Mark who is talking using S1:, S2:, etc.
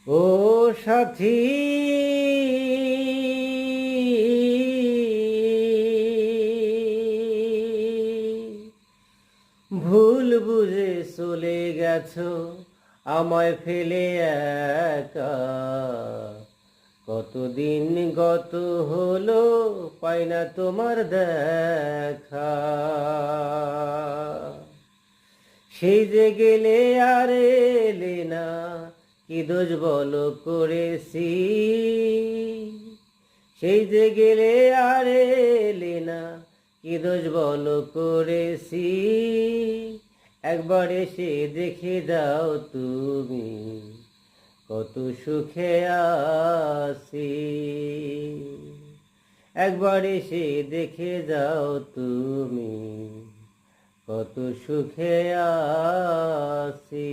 S1: ও সাথী, ভুল বুঝে চলে গেছো আমায় ফেলে একা। কতদিন গত হলো পাই না তোমার দেখা। সেই যে গেলে আর এলে না, কি দোষ বলো করেছি। সেই যে গেলে আর এলে না, কি দোষ বলো করেছি। একবার এসে দেখে যাও তুমি কত সুখে আছি। একবার এসে দেখে যাও তুমি কত সুখে আছি।